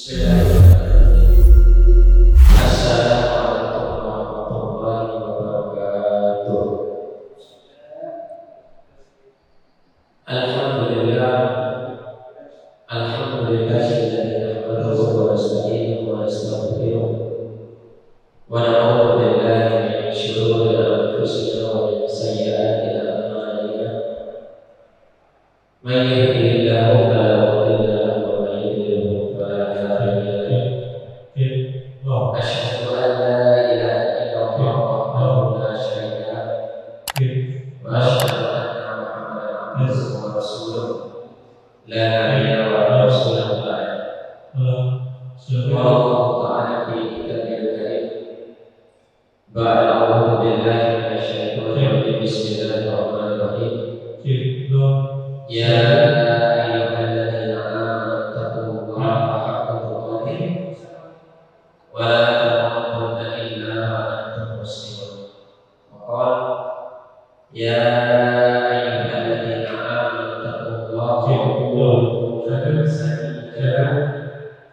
Assalamualaikum warahmatullahi wabarakatuh. Alhamdulillah, alhamdulillahilladzi nahmaduhu wa nasta'inuhu wa nastaghfiruh wa na'udzu billahi min shururi anfusina wa min sayyi'ati a'malina. Man yahdihillahu fala mudilla lahu wa man yudlil fala hadiya lahu. Asyhadu an la ilaha illallah wahdahu la syarika lahu wa asyhadu anna Muhammadan abduhu wa rasuluh la nabiyya wa rasulahu ba'd. Wallahu ta'ala fi kitabil karim ba'da a'udzu billahi minasy syaithanir rajim. Bismillahirrahmanirrahim. Ya ayyuhalladzina amanu taqullaha haqqa tuqatih wa la tamutunna illa wa antum muslimun. Waqala ya ayyuhalladzina amanu taqullaha wa qulu qawlan sadida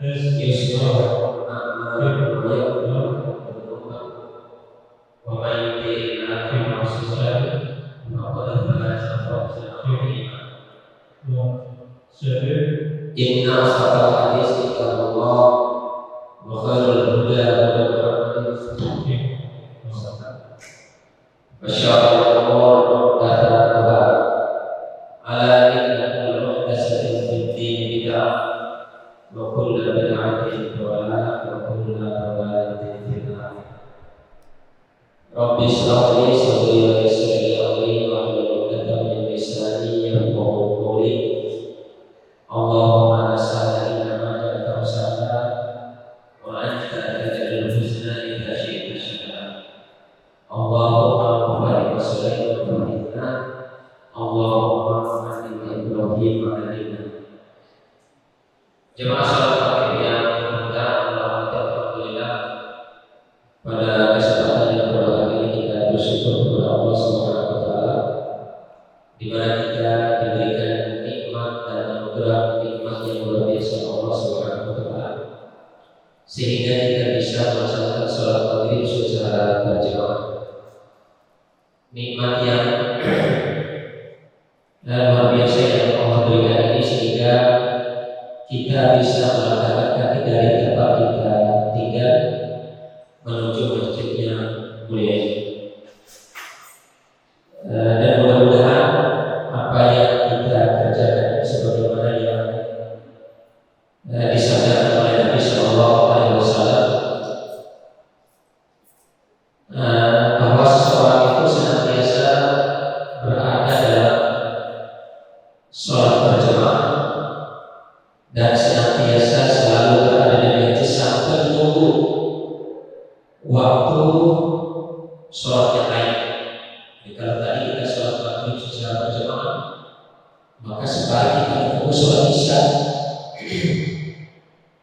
yuslih lakum a'malakum wa yaghfir lakum dhunubakum wa man yuti'illaha wa rasulahu faqad faza fawzan 'azima. Inna ashrafal hadis kitabullah wa khairul huda huda Muhammadin wa syarrul umuri muhdatsatuha ala inna kulla muhdatsatin fid din bid'ah wa kullu bid'atin dhalalah wa kullu dhalalatin fin nar. Rabbi shrah li sadri wa yassir li amri wahlul 'uqdatam min lisani yafqahu qawli. Allahumma la sahla illa ma ja'altahu sahlan wa anta taj'alul huzna idza syi'ta sahlan. Allahumma barik wa sallim wa barik. Allahumma salli ala Ibrahim wa ala ali. Jemaah salat maghrib yang dimuliakan Allah, alhamdulillah pada kesempatan yang berbahagia ini kita bersyukur kepada Allah Subhanahu wa taala di mana kita diberikan nikmat dan anugerah nikmat yang luar biasa Allah Subhanahu wa taala sehingga kita bisa melaksanakan salat maghrib secara berjamaah. Nikmat yang luar biasa yang Allah berikan ini sehingga kita bisa melangkahkan kaki dari tempat kita tinggal menuju masjidnya mulia ini. Dan mudah-mudahan apa yang kita kerjakan sebagaimana yang disabdakan oleh Nabi Sallallahu Alaihi Wasallam bahwa seseorang itu senantiasa berada dalam sholat berjamaah dan senantiasa selalu berada di masjid sampai menunggu waktu sholat yang lain. Jadi kalau tadi kita sholat maghrib secara berjamaah, maka sebaliknya kita menunggu sholat isya.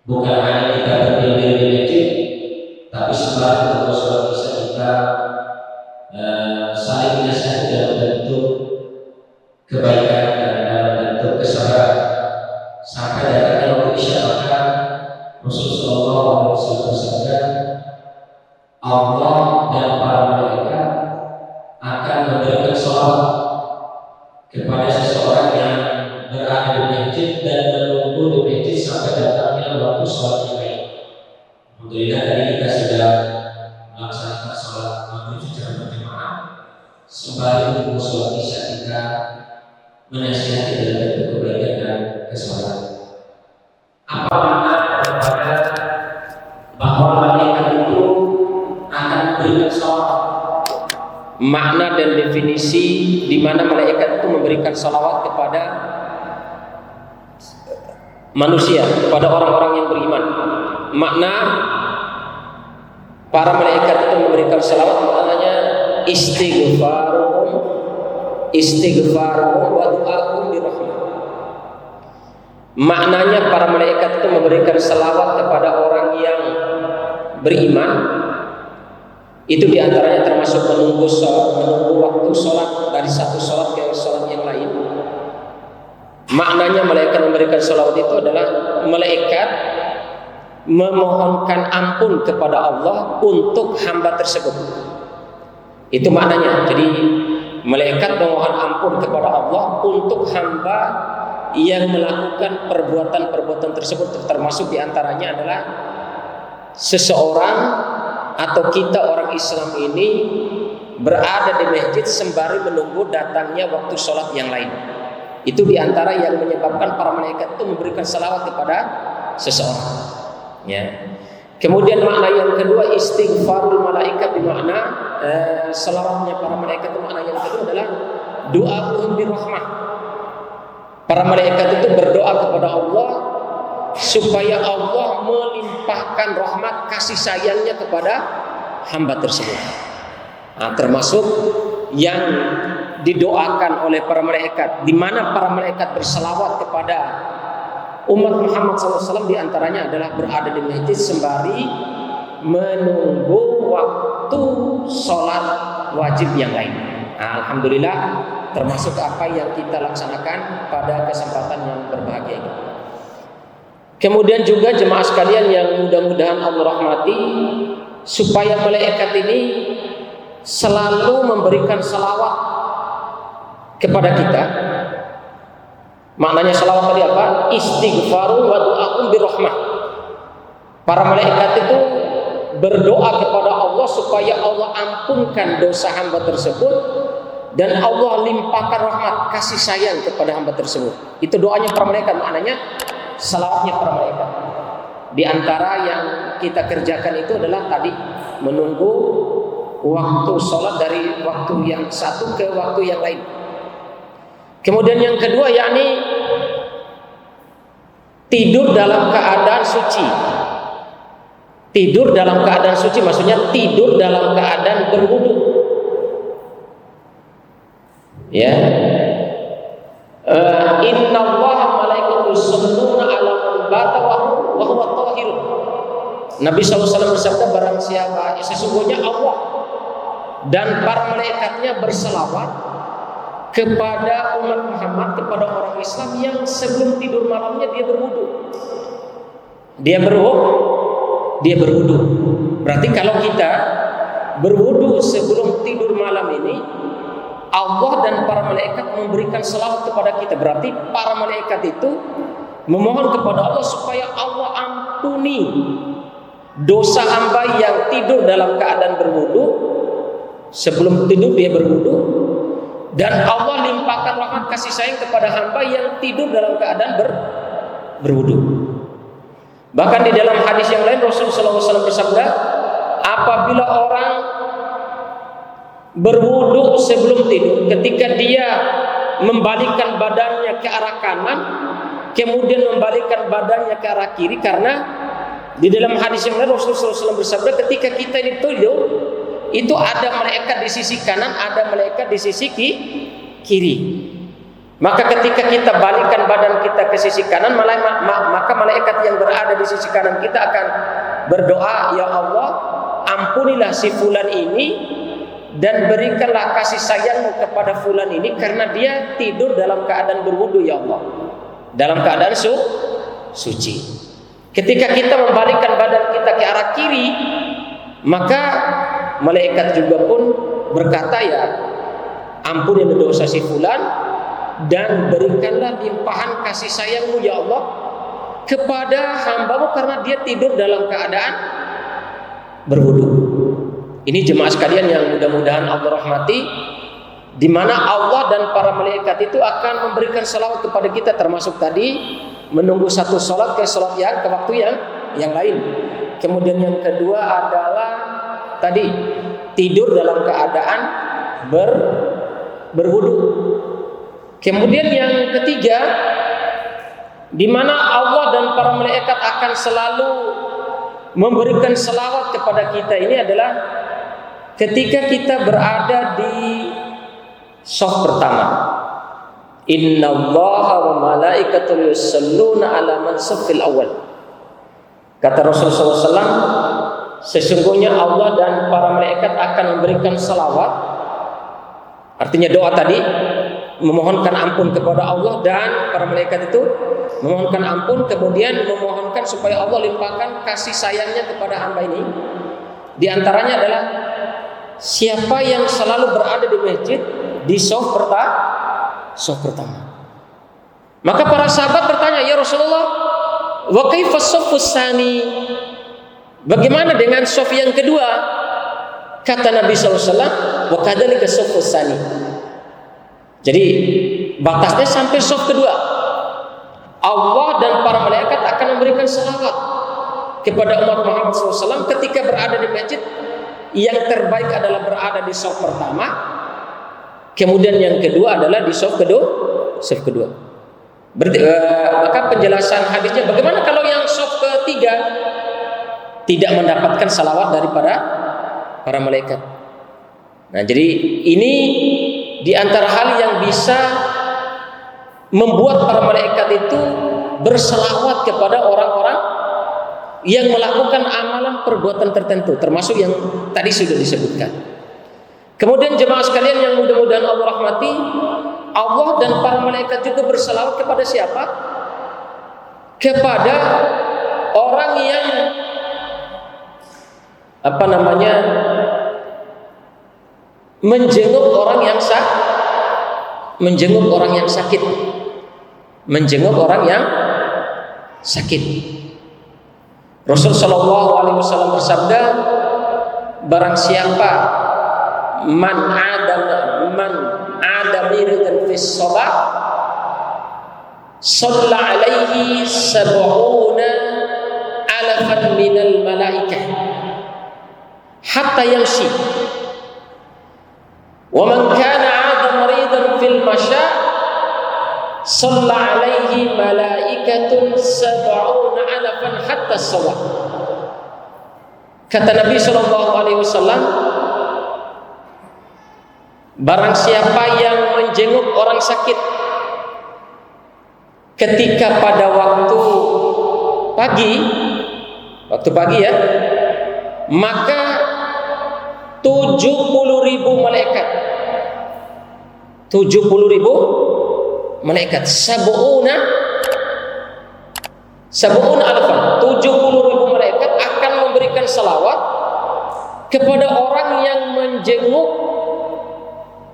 Bukan hanya kita berdiri di masjid, tapi sebaliknya menunggu sholat isya kita saling menasihati dalam bentuk kebaikan dan dalam bentuk kesabaran. Sampai datangnya waktu isya, maka Rasulullah SAW bersabda, Allah dan para malaikat akan memberikan sholawat kepada seseorang yang berada di masjid dan menunggu di masjid sampai datangnya waktu sholat yang lain. Alhamdulillah tadi kita sudah melaksanakan sholat maghrib secara berjamaah. Sembari menunggu sholat isya kita menasihati dalam bentuk kebaikan dan kesabaran. Apa makna daripada bahwa malaikat itu akan memberikan sholawat? Makna dan definisi di mana malaikat itu memberikan sholawat kepada manusia, kepada orang-orang yang beriman. Makna para malaikat itu memberikan sholawat maknanya istighfaruhum wa du'ahum birahmah. Maknanya para malaikat itu memberikan selawat kepada orang yang beriman. Itu diantaranya termasuk menunggu waktu sholat dari satu sholat ke sholat yang lain. Maknanya malaikat memberikan sholawat itu adalah malaikat memohonkan ampun kepada Allah untuk hamba tersebut. Itu maknanya. Jadi malaikat memohon ampun kepada Allah untuk hamba yang melakukan perbuatan-perbuatan tersebut, termasuk diantaranya adalah seseorang atau kita orang Islam ini berada di masjid sembari menunggu datangnya waktu sholat yang lain. Itu diantara yang menyebabkan para malaikat itu memberikan salawat kepada seseorang. Ya. Kemudian makna yang kedua, istighfarul malaikat, bermakna salawatnya para malaikat itu makna yang kedua adalah doa birrahmah. Para malaikat itu berdoa kepada Allah supaya Allah melimpahkan rahmat kasih sayangnya kepada hamba tersebut. Nah, termasuk yang didoakan oleh para malaikat, di mana para malaikat berselawat kepada umat Muhammad SAW, diantaranya adalah berada di masjid sembari menunggu waktu sholat wajib yang lain. Nah, alhamdulillah termasuk apa yang kita laksanakan pada kesempatan yang berbahagia ini. Kemudian juga jemaah sekalian yang mudah-mudahan Allah rahmati, supaya malaikat ini selalu memberikan salawat kepada kita. Maknanya salawat tadi apa? Istighfaru wa du'akum birrahmah. Para malaikat itu berdoa kepada Allah supaya Allah ampunkan dosa hamba tersebut dan Allah limpahkan rahmat kasih sayang kepada hamba tersebut. Itu doanya para malaikat, maknanya salawatnya para malaikat. Di antara yang kita kerjakan itu adalah tadi menunggu waktu sholat dari waktu yang satu ke waktu yang lain. Kemudian yang kedua, yakni tidur dalam keadaan suci. Tidur dalam keadaan suci maksudnya tidur dalam keadaan berwudu. Ya. Innallaha malaikatahu yusholluna 'alan bata wa huwa thahir. Nabi SAW bersabda, barang siapa, sesungguhnya Allah dan para malaikatnya berselawat kepada umat Muhammad, kepada orang Islam yang sebelum tidur malamnya dia berwudu. Dia berwudu. Berarti kalau kita berwudu sebelum tidur malam ini, Allah dan para malaikat memberikan selawat kepada kita. Berarti para malaikat itu memohon kepada Allah supaya Allah ampuni dosa hamba yang tidur dalam keadaan berwudu. Sebelum tidur dia berwudu, dan Allah limpahkan rahmat kasih sayang kepada hamba yang tidur dalam keadaan berwudu. Bahkan di dalam hadis yang lain Rasulullah SAW bersabda, apabila orang berwudu sebelum tidur, ketika dia membalikkan badannya ke arah kanan, kemudian membalikkan badannya ke arah kiri, karena di dalam hadis yang lain Rasulullah SAW bersabda, ketika kita tidur itu ada malaikat di sisi kanan, ada malaikat di sisi kiri. Maka ketika kita balikkan badan kita ke sisi kanan, maka malaikat yang berada di sisi kanan kita akan berdoa, ya Allah, ampunilah si fulan ini dan berikanlah kasih sayangmu kepada fulan ini karena dia tidur dalam keadaan berwudu, ya Allah, dalam keadaan suci. Ketika kita membalikkan badan kita ke arah kiri, maka malaikat juga pun berkata, ya ampunilah dosa si fulan dan berikanlah limpahan kasih sayangmu, ya Allah, kepada hambamu karena dia tidur dalam keadaan berwudu. Ini jemaah sekalian yang mudah-mudahan Allah rahmati, di mana Allah dan para malaikat itu akan memberikan salawat kepada kita, termasuk tadi menunggu satu sholat ke sholat yang ke waktu yang lain. Kemudian yang kedua adalah tadi tidur dalam keadaan berwudu. Kemudian yang ketiga, di mana Allah dan para malaikat akan selalu memberikan selawat kepada kita, ini adalah ketika kita berada di shaf pertama. Innallaha wa malaikatahu yusholluna 'ala man shaffil awal. Kata Rasulullah SAW, sesungguhnya Allah dan para malaikat akan memberikan selawat, artinya doa tadi, memohonkan ampun kepada Allah dan para malaikat itu memohonkan ampun, kemudian memohonkan supaya Allah limpahkan kasih sayangnya kepada hamba ini. Di antaranya adalah siapa yang selalu berada di masjid di shaf pertama. Maka para sahabat bertanya, ya Rasulullah, wa kaifa shaffus tsani? Bagaimana dengan shaf yang kedua? Kata Nabi SAW, wa kadzalika shaffus tsani. Jadi batasnya sampai shaf kedua. Allah dan para malaikat akan memberikan salawat kepada umat Muhammad SAW ketika berada di masjid. Yang terbaik adalah berada di shaf pertama, kemudian yang kedua adalah di shaf kedua. Maka penjelasan hadisnya, bagaimana kalau yang shaf ketiga tidak mendapatkan salawat daripada para malaikat? Nah, jadi ini di antara hal yang bisa membuat para malaikat itu berselawat kepada orang-orang yang melakukan amalan perbuatan tertentu, termasuk yang tadi sudah disebutkan. Kemudian jemaah sekalian yang mudah-mudahan Allah rahmati, Allah dan para malaikat juga berselawat kepada siapa? Kepada orang yang menjenguk orang yang sakit. Rasul sallallahu alaihi wasallam bersabda, barang siapa man ada miridan fis sabah shalla alaihi sab'una alafan minal malaikah hatta yamshi. Wa man kana 'ada maridan fil masya shalla alaihi malaikatun sab'una alafan hatta sawa. Kata Nabi sallallahu alaihi wasallam, barang siapa yang menjenguk orang sakit ketika pada waktu pagi ya, maka 70.000 malaikat, 70.000 malaikat, sab'una alafan, 70.000 malaikat akan memberikan salawat kepada orang yang menjenguk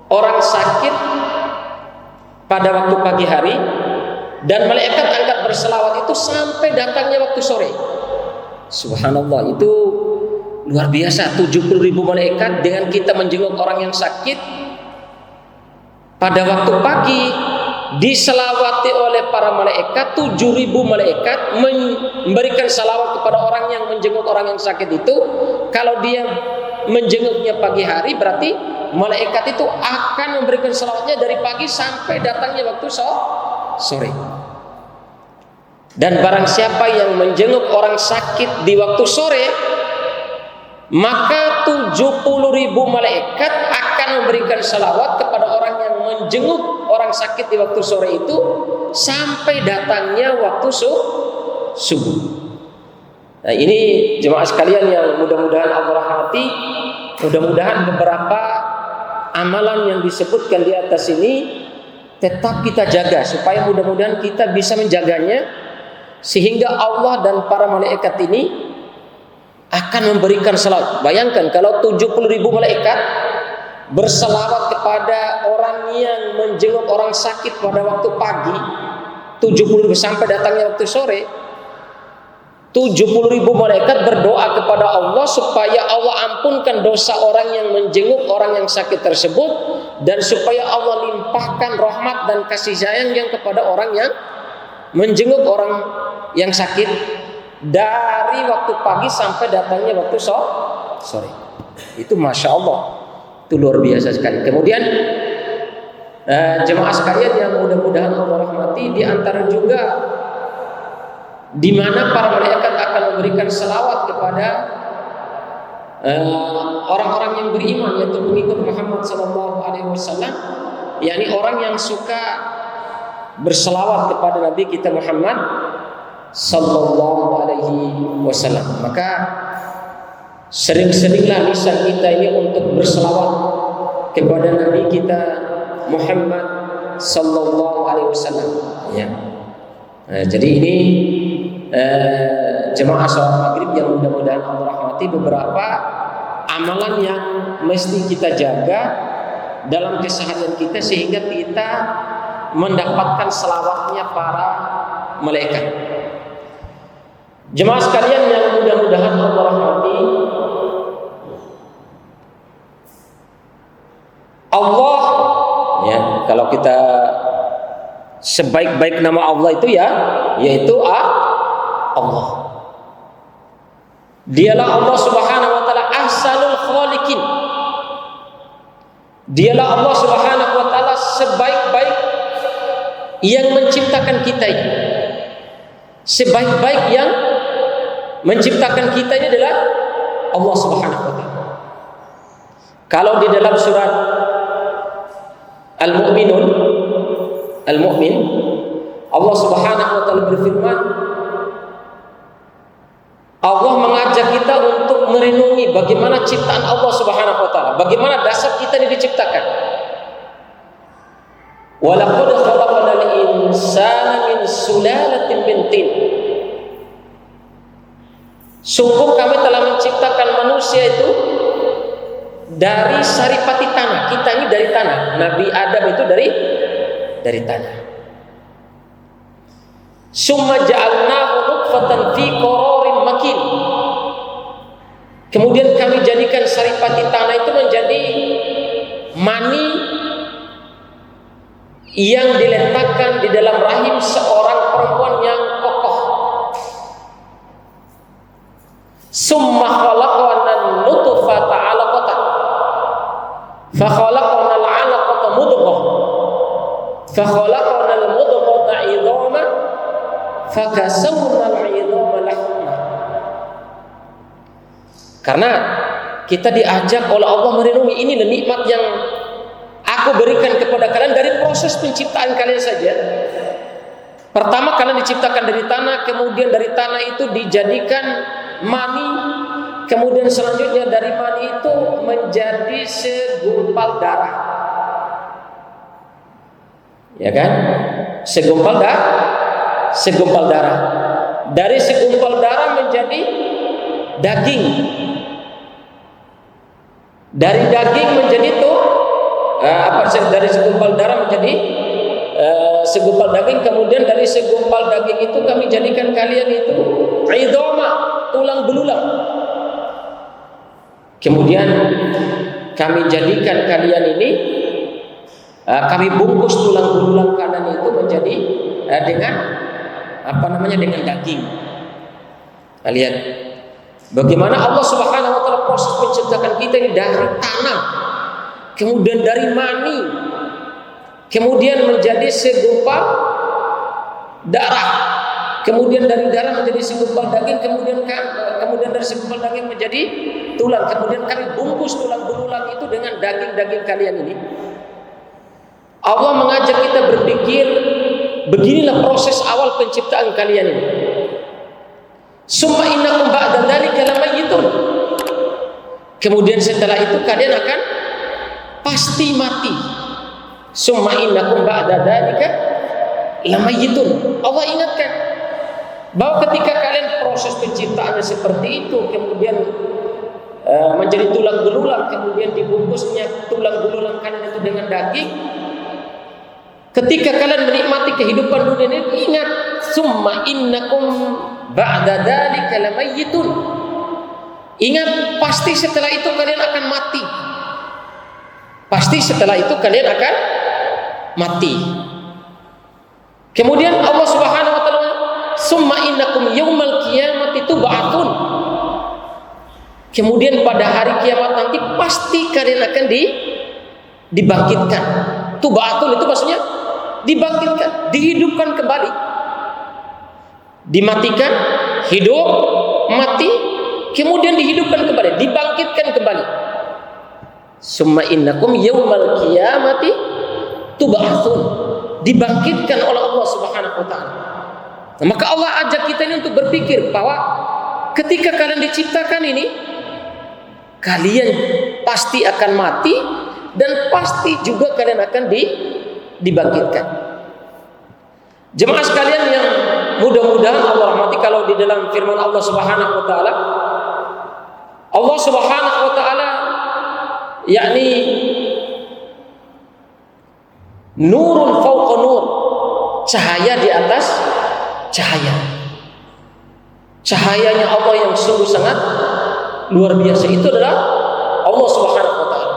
orang sakit pada waktu pagi hari, dan malaikat angkat berselawat itu sampai datangnya waktu sore. Subhanallah, itu luar biasa. 70.000 malaikat dengan kita menjenguk orang yang sakit pada waktu pagi, diselawati oleh para malaikat. 7.000 malaikat memberikan salawat kepada orang yang menjenguk orang yang sakit itu. Kalau dia menjenguknya pagi hari, berarti malaikat itu akan memberikan salawatnya dari pagi sampai datangnya waktu sore. Dan barang siapa yang menjenguk orang sakit di waktu sore, maka 70.000 malaikat akan memberikan salawat kepada orang yang menjenguk orang sakit di waktu sore itu sampai datangnya waktu subuh. Nah, ini jemaah sekalian yang mudah-mudahan Allah rahmati, mudah-mudahan beberapa amalan yang disebutkan di atas ini tetap kita jaga, supaya mudah-mudahan kita bisa menjaganya, sehingga Allah dan para malaikat ini akan memberikan salawat. Bayangkan kalau 70.000 malaikat bersalawat kepada orang yang menjenguk orang sakit pada waktu pagi, 70.000 sampai datangnya waktu sore. 70.000 malaikat berdoa kepada Allah supaya Allah ampunkan dosa orang yang menjenguk orang yang sakit tersebut, dan supaya Allah limpahkan rahmat dan kasih sayang yang kepada orang yang menjenguk orang yang sakit dari waktu pagi sampai datangnya waktu sore. Itu masya Allah, itu luar biasa sekali. Kemudian jemaah sekalian yang mudah-mudahan Allah rahmati, di antara juga di mana para malaikat akan memberikan salawat kepada orang-orang yang beriman, yaitu pengikut Muhammad SAW, yakni orang yang suka berselawat kepada Nabi kita Muhammad Sallallahu Alaihi Wasallam. Maka sering-seringlah lisan kita ini untuk berselawat kepada Nabi kita Muhammad sallallahu alaihi wasallam, ya. Nah, jadi ini jemaah salat maghrib yang mudah-mudahan Allah rahmati, beberapa amalan yang mesti kita jaga dalam keseharian kita sehingga kita mendapatkan selawatnya para malaikat. Jemaah sekalian yang mudah-mudahan Allah rahmati, Allah, ya, kalau kita sebaik-baik nama Allah itu ya, yaitu Allah. Dialah Allah Subhanahu wa taala ahsanul khaliqin. Dialah Allah Subhanahu wa taala sebaik-baik yang menciptakan kita ini. Sebaik-baik yang menciptakan kita ini adalah Allah Subhanahu wa taala. Kalau di dalam surat Al-Mu'min, Allah Subhanahu wa taala berfirman, Allah mengajak kita untuk merenungi bagaimana ciptaan Allah Subhanahu wa taala, bagaimana dasar kita ini diciptakan. Wa laqad khalaqnal insana min sulalatin min tin. Sungguh kami telah menciptakan manusia itu dari saripati tanah. Kita ini dari tanah. Nabi Adam itu dari tanah. Summa ja'alnahu nutfatan fi qararin makin. Kemudian kami jadikan saripati tanah itu menjadi mani yang diletakkan di dalam rahim seorang perempuan yang kokoh. Summa khalaqna nutfata 'alaqatan. Fa khalaqna al-'alaqata mudghah. Fa khalaqna al-mudghata 'idhaman. Fa kasawna al-'idhama lahma. Karena kita diajak oleh Allah merenungi, ini nikmat yang aku berikan kepada kalian dari proses penciptaan kalian saja. Pertama, kalian diciptakan dari tanah, kemudian dari tanah itu dijadikan mani, kemudian selanjutnya dari mani itu menjadi segumpal darah. Ya kan? Segumpal darah. Dari segumpal darah menjadi daging. Dari daging menjadi dari segumpal darah menjadi segumpal daging, kemudian dari segumpal daging itu kami jadikan kalian itu idhama, tulang belulang. Kemudian kami jadikan kalian ini, kami bungkus tulang belulang kalian itu menjadi dengan dengan daging. Lihat bagaimana Allah Subhanahu wa taala proses menciptakan kita ini dari tanah, kemudian dari mani, kemudian menjadi segumpal darah, kemudian dari darah menjadi segumpal daging, kemudian dari segumpal daging menjadi tulang, kemudian kami bungkus tulang belulang itu dengan daging-daging kalian ini. Allah mengajak kita berpikir, beginilah proses awal penciptaan kalian ini. Summa innakum ba'da dzalika lamayyitun. Kemudian setelah itu kalian akan pasti mati. Summa innakum ba'da dzalika lamayyitun. Allah ingatkan bahwa ketika kalian proses penciptaannya seperti itu, kemudian menjadi tulang belulang, kemudian dibungkusnya tulang belulang kalian itu dengan daging. Ketika kalian menikmati kehidupan dunia ini, ingat, summa innakum ba'da dzalika lamayyitun. Ingat, pasti setelah itu kalian akan mati. Pasti setelah itu kalian akan mati. Kemudian Allah Subhanahu wa taala, summa innakum yaumal qiyamati tub'atsun. Kemudian pada hari kiamat nanti pasti kalian akan dibangkitkan. Tub'atsun itu maksudnya dibangkitkan, dihidupkan kembali. Dimatikan, hidup, mati, kemudian dihidupkan kembali, dibangkitkan kembali. Summa innakum yaumal qiyamati tub'atsun. Dibangkitkan oleh Allah Subhanahu wa taala. Nah, maka Allah ajak kita ini untuk berpikir bahwa ketika kalian diciptakan ini, kalian pasti akan mati dan pasti juga kalian akan dibangkitkan. Jemaah sekalian yang mudah-mudahan Allah rahmati, kalau di dalam firman Allah Subhanahu wa taala, Allah Subhanahu wa taala yakni nurun fauqa nur, cahaya di atas cahaya. Cahayanya Allah yang sungguh sangat luar biasa itu adalah Allah Subhanahu wa taala.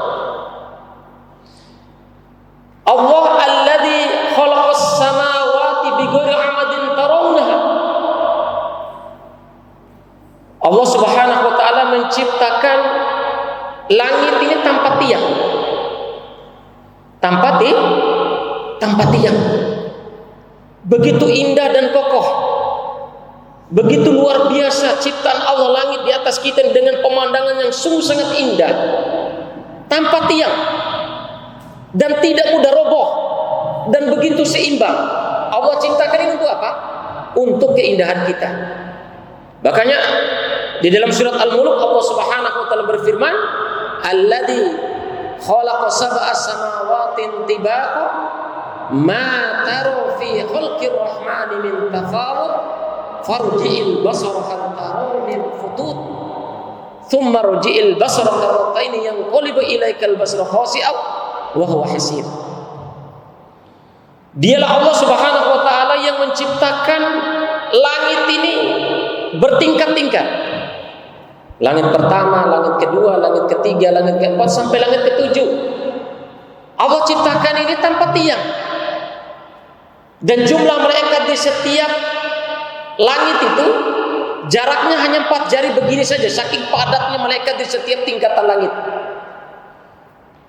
Allah alladzi khalaqas samawati bighairi amadin tarawnaha. Allah Subhanahu wa taala menciptakan langit ini tanpa tiang. Tanpa tiang. Begitu indah dan kokoh. Begitu luar biasa ciptaan Allah, langit di atas kita dengan pemandangan yang sungguh sangat indah, tanpa tiang dan tidak mudah roboh dan begitu seimbang. Allah ciptakan ini untuk apa? Untuk keindahan kita. Makanya di dalam surat Al-Mulk Allah Subhanahu wa taala berfirman, "Alladzi khalaqa sab'a samawatin tibaqa ma taru fi khalqir rahmani min tafawut farji'il basara hal tara min futut thumma rji'il basara karrataini yanqalibu ilaikal basara khasi'an wa huwa hasir." Dialah Allah Subhanahu wa taala yang menciptakan langit ini bertingkat-tingkat. Langit pertama, langit kedua, langit ketiga, langit keempat sampai langit ketujuh. Allah ciptakan ini tanpa tiang. Dan jumlah malaikat di setiap langit itu jaraknya hanya 4 jari begini saja, saking padatnya malaikat di setiap tingkatan langit.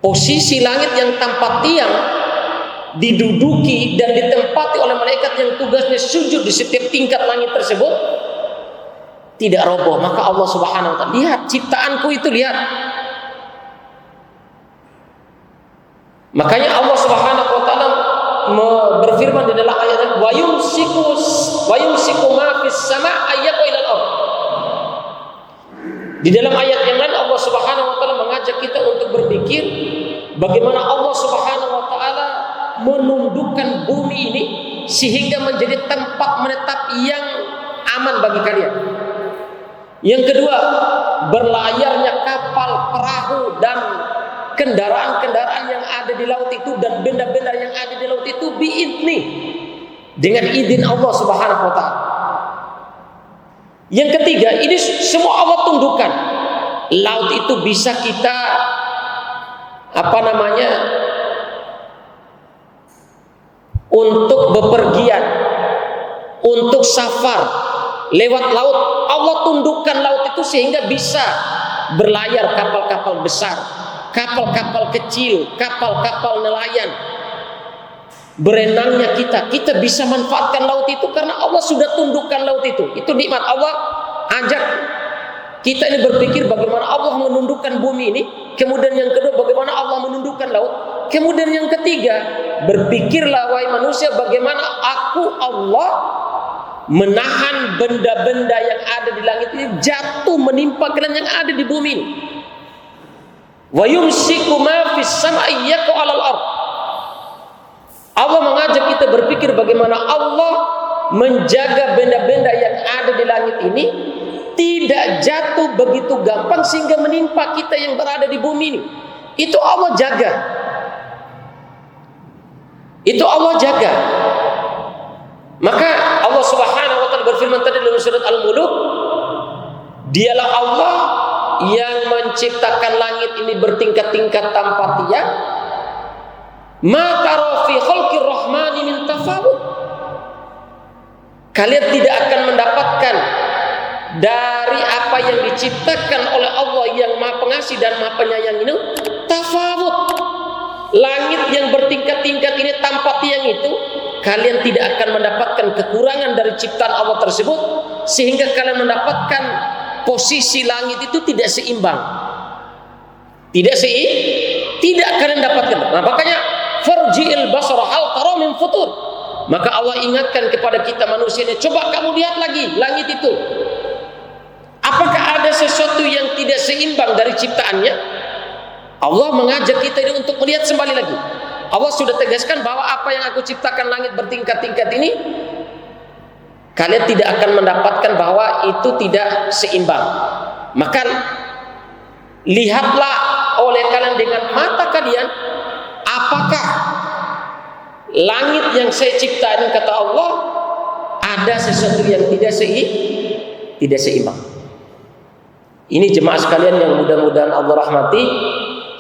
Posisi langit yang tanpa tiang diduduki dan ditempati oleh malaikat yang tugasnya sujud di setiap tingkat langit tersebut tidak roboh. Maka Allah Subhanahu wa taala, lihat ciptaanku itu, lihat. Makanya Allah Subhanahu wa taala berfirman di dalam ayat, wa yumsiku ma fis sama' ayyaqu ilal ardh. Di dalam ayat yang lain Allah Subhanahu wa taala mengajak kita untuk berpikir bagaimana Allah Subhanahu wa taala menundukkan bumi ini sehingga menjadi tempat menetap yang aman bagi kalian. Yang kedua, berlayarnya kapal, perahu dan kendaraan-kendaraan yang ada di laut itu dan benda-benda yang ada di laut itu biidni, dengan izin Allah Subhanahu wa taala. Yang ketiga, ini semua Allah tundukkan. Laut itu bisa kita untuk bepergian, untuk safar lewat laut. Allah tundukkan laut itu sehingga bisa berlayar kapal-kapal besar, kapal-kapal kecil, kapal-kapal nelayan. Berenangnya kita bisa manfaatkan laut itu karena Allah sudah tundukkan laut itu. Itu nikmat Allah. Ajak kita ini berpikir bagaimana Allah menundukkan bumi ini. Kemudian yang kedua, bagaimana Allah menundukkan laut. Kemudian yang ketiga, berpikirlah wahai manusia, bagaimana aku Allah menahan benda-benda yang ada di langit ini jatuh menimpa kalian yang ada di bumi ini. Wa yumsiku ma fis sama'i yaqa'u 'alal ardh. Allah mengajak kita berpikir bagaimana Allah menjaga benda-benda yang ada di langit ini tidak jatuh begitu gampang sehingga menimpa kita yang berada di bumi ini. Itu Allah jaga. Itu Allah jaga. Maka Allah Subhanahu wa taala berfirman tadi dalam surat Al-Mulk, dialah Allah yang menciptakan langit ini bertingkat-tingkat tanpa tiang. Ma tara fi khalqir rahmani min tafawut. Kalian tidak akan mendapatkan dari apa yang diciptakan oleh Allah yang Maha Pengasih dan Maha Penyayang ini tafawut. Langit yang bertingkat-tingkat ini tanpa tiang itu, kalian tidak akan mendapatkan kekurangan dari ciptaan Allah tersebut sehingga kalian mendapatkan posisi langit itu tidak seimbang. Tidak kalian dapatkan. Nah, makanya farji'il basara hal tara min futur. Maka Allah ingatkan kepada kita manusia ini, coba kamu lihat lagi langit itu. Apakah ada sesuatu yang tidak seimbang dari ciptaannya? Allah mengajak kita ini untuk melihat kembali lagi. Allah sudah tegaskan bahwa apa yang aku ciptakan langit bertingkat-tingkat ini, kalian tidak akan mendapatkan bahwa itu tidak seimbang. Maka lihatlah oleh kalian dengan mata kalian, apakah langit yang saya ciptakan, kata Allah, ada sesuatu yang tidak seimbang. Ini jemaah sekalian yang mudah-mudahan Allah rahmati,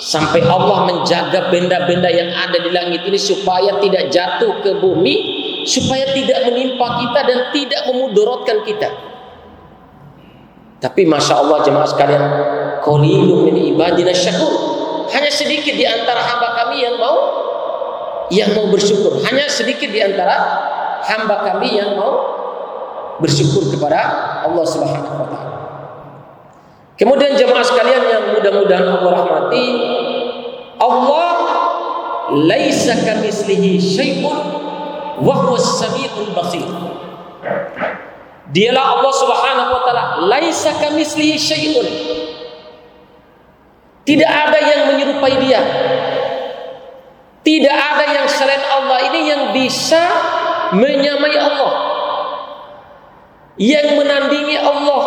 sampai Allah menjaga benda-benda yang ada di langit ini supaya tidak jatuh ke bumi, supaya tidak menimpa kita dan tidak memudaratkan kita. Tapi masya Allah jemaah sekalian, qalilun min ibadina syakur, hanya sedikit di antara hamba kami yang mau bersyukur. Hanya sedikit di antara hamba kami yang mau bersyukur kepada Allah Subhanahu wa taala. Kemudian jemaah sekalian yang mudah-mudahan Allah rahmati, Allah laisa kamitslihi syai'un wa huwas samiul basir. Dialah Allah Subhanahu wa taala, laisa kamitslihi syai'un. Tidak ada yang menyerupai Dia. Tidak ada yang selain Allah ini yang bisa menyamai Allah, yang menandingi Allah,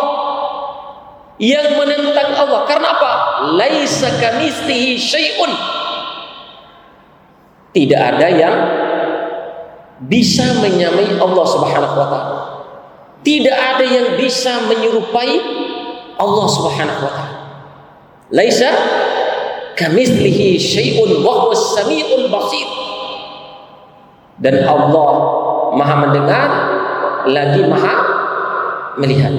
yang menentang Allah. Karena apa? Laisa kamitslihi syai'un. Tidak ada yang bisa menyamai Allah Subhanahu wa taala. Tidak ada yang bisa menyerupai Allah Subhanahu wa taala. Laisa kamitslihi syai'un wa huwas samiul basir. Dan Allah Maha mendengar lagi Maha melihat.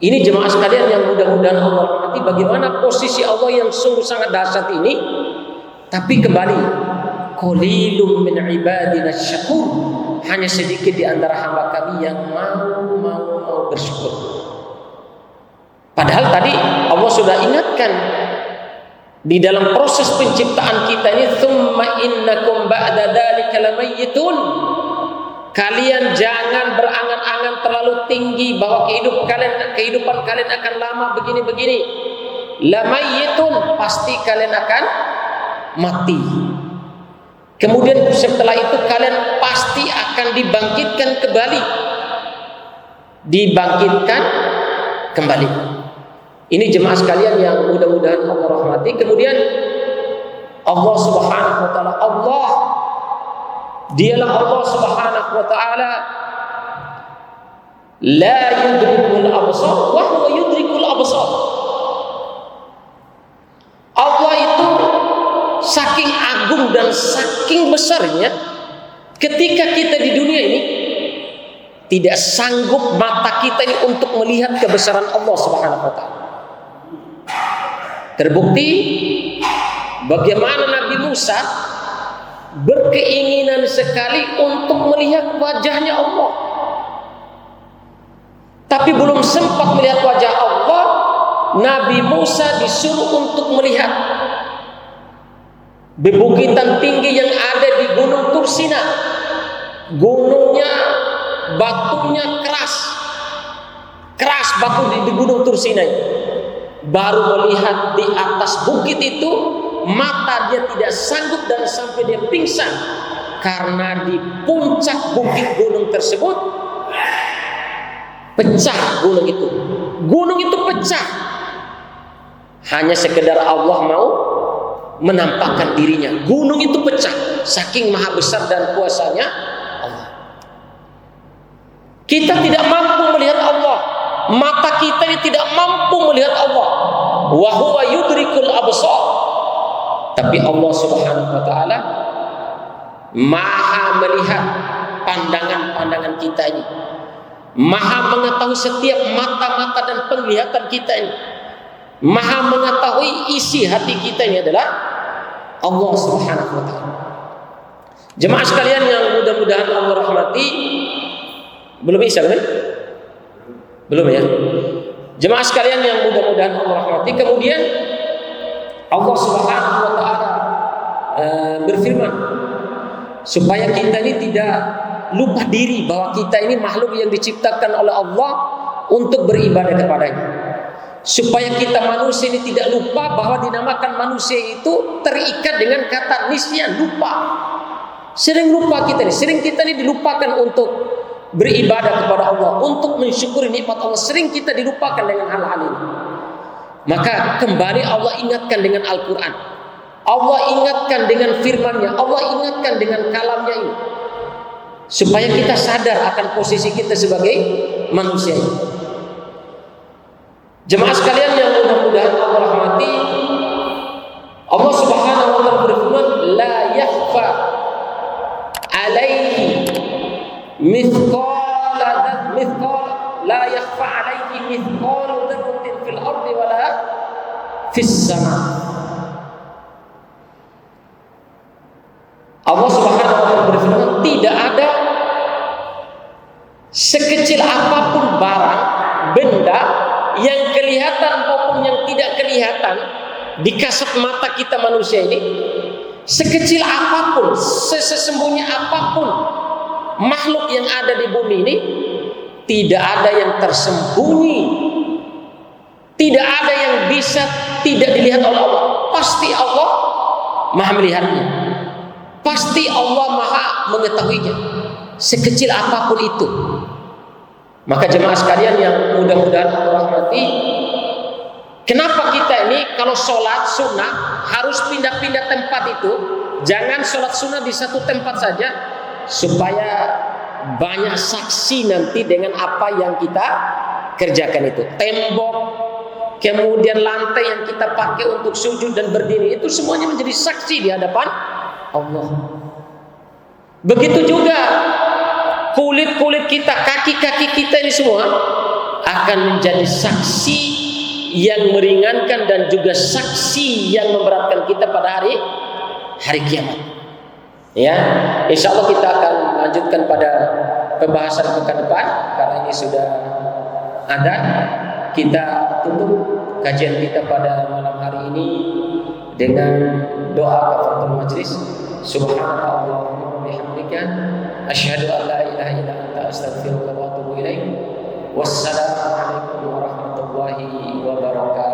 Ini jemaah sekalian yang mudah-mudahan Allah rahmati, bagaimana posisi Allah yang sungguh sangat dahsyat ini. Tapi kembali, qalilun min ibadina syakur, hanya sedikit di antara hamba kami yang mau bersyukur. Padahal tadi Allah sudah ingatkan di dalam proses penciptaan kita ini, tsumma innakum ba'da dzalika lamayyitun. Kalian jangan berangan-angan terlalu tinggi bahwa kehidupan kalian akan lama begini-begini. Lamayyitun, pasti kalian akan mati. Kemudian setelah itu kalian pasti akan dibangkitkan kembali. Ini jemaah sekalian yang mudah-mudahan Allah rahmati. Kemudian Allah Subhanahu wa taala, Dialah Allah Subhanahu wa taala, la yudrikul absar wa huwa yudrikul absar. Allah itu saking agung dan saking besarnya, ketika kita di dunia ini tidak sanggup mata kita ini untuk melihat kebesaran Allah Subhanahu wa taala. Terbukti bagaimana Nabi Musa berkeinginan sekali untuk melihat wajahnya Allah, tapi belum sempat melihat wajah Allah, Nabi Musa disuruh untuk melihat bebukitan tinggi yang ada di Gunung Tursina. Gunungnya, batunya keras batu di Gunung Tursina. Baru melihat di atas bukit itu, mata dia tidak sanggup dan sampai dia pingsan, karena di puncak bukit gunung tersebut pecah gunung itu pecah, hanya sekedar Allah mau menampakkan dirinya. Gunung itu pecah, saking maha besar dan kuasanya Allah. Kita tidak mampu melihat Allah, mata kita ini tidak mampu melihat Allah. Wa huwa yudrikul absar. Tapi Allah Subhanahu wa taala maha melihat pandangan-pandangan kita ini, maha mengetahui setiap mata-mata dan penglihatan kita ini, maha mengetahui isi hati kita ini adalah Allah Subhanahu wa taala. Jemaah sekalian yang mudah-mudahan Allah rahmati, belum bisa kan? Belum ya? Jemaah sekalian yang mudah-mudahan Allah rahmati, kemudian Allah Subhanahu wa taala berfirman supaya kita ini tidak lupa diri bahwa kita ini makhluk yang diciptakan oleh Allah untuk beribadah kepadanya. supaya kita manusia ini tidak lupa bahwa dinamakan manusia itu terikat dengan kata nisyan, lupa. Sering lupa kita nih, sering kita ini dilupakan untuk beribadah kepada Allah, untuk mensyukuri nikmat Allah. Sering kita dilupakan dengan hal-hal ini. Maka kembali Allah ingatkan dengan Al-Quran, Allah ingatkan dengan firman-Nya, Allah ingatkan dengan kalamnya ini, supaya kita sadar akan posisi kita sebagai manusia ini. Jemaah sekalian yang mudah-mudahan Allah rahmati, Allah Subhanahu wa taala berfirman, la yakhfa alaihi mithqala la yakhfa alaihi mithqalu dzarratin fil ardi wala fis sama. Allah Subhanahu wa taala berfirman, tidak ada sekecil apapun barang, benda yang kelihatan maupun yang tidak kelihatan di kasat mata kita manusia ini, sekecil apapun, sesembunyi apapun makhluk yang ada di bumi ini, tidak ada yang tersembunyi, tidak ada yang bisa tidak dilihat oleh Allah. Pasti Allah Maha melihatnya, pasti Allah Maha mengetahuinya, sekecil apapun itu. Maka jemaah sekalian yang mudah-mudahan Allah rahmati, kenapa kita ini kalau sholat sunnah harus pindah-pindah tempat itu? Jangan sholat sunnah di satu tempat saja, supaya banyak saksi nanti dengan apa yang kita kerjakan itu. Tembok, kemudian lantai yang kita pakai untuk sujud dan berdiri, itu semuanya menjadi saksi di hadapan Allah. Begitu juga kulit-kulit kita, kaki-kaki kita ini semua akan menjadi saksi yang meringankan dan juga saksi yang memberatkan kita pada hari kiamat. Ya, insya Allah kita akan lanjutkan pada pembahasan pekan depan, karena ini sudah ada. Kita tutup kajian kita pada malam hari ini dengan doa kafaratul majlis. Subhanallahumma wa bihamdika asyhadu an la ilaha illa anta astaghfiruka wa atubu ilaik. Wassalamu alaikum warahmatullahi wabarakatuh.